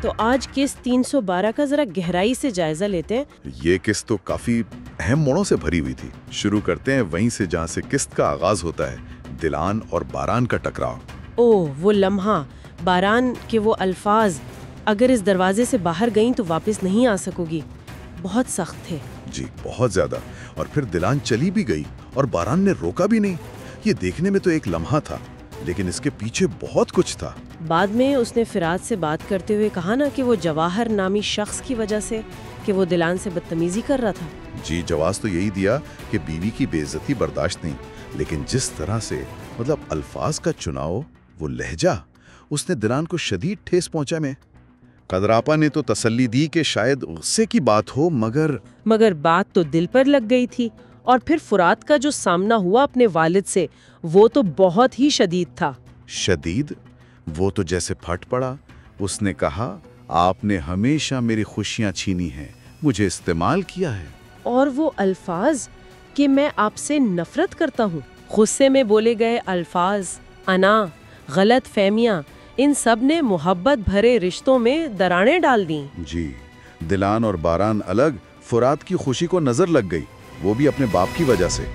तो आज किस्त 312 का जरा गहराई से जायजा लेते हैं। ये किस्त तो काफी अहम मोड़ों से भरी हुई थी। शुरू करते हैं वहीं से जहाँ से किस्त का आगाज होता है, दिलान और बारान का टकराव। ओह, वो लम्हा, बारान के वो अल्फाज, अगर इस दरवाजे से बाहर गईं तो वापस नहीं आ सकोगी, बहुत सख्त थे। जी बहुत ज्यादा। और फिर दिलान चली भी गई और बारान ने रोका भी नहीं। ये देखने में तो एक लम्हा था, लेकिन इसके पीछे बहुत कुछ था। बाद में उसने फिराद से बात करते हुए कहा ना कि वो जवाहर नामी शख्स की वजह से कि वो दिलान से बदतमीजी कर रहा था। जी जवाब तो यही दिया कि बीवी की बेइज्जती बर्दाश्त नहीं, लेकिन जिस तरह से मतलब अल्फाज का चुनाव, वो लहजा, उसने दिलान को शदीद ठेस पहुंचा में। कदरापा ने तो तसल्ली दी कि शायद गुस्से की बात हो, मगर बात तो दिल पर लग गई थी। और फिर फुरात का जो सामना हुआ अपने वालिद से, वो तो बहुत ही शदीद था। शदीद? वो तो जैसे फट पड़ा। उसने कहा, आपने हमेशा मेरी खुशियां छीनी हैं, मुझे इस्तेमाल किया है। और वो अल्फाज कि मैं आपसे नफरत करता हूँ, गुस्से में बोले गए अल्फाज, अना, गलत फहमियाँ, इन सब ने मोहब्बत भरे रिश्तों में दरारें डाल दी। जी, दिलान और बारान अलग, फुरात की खुशी को नजर लग गई, वो भी अपने बाप की वजह से।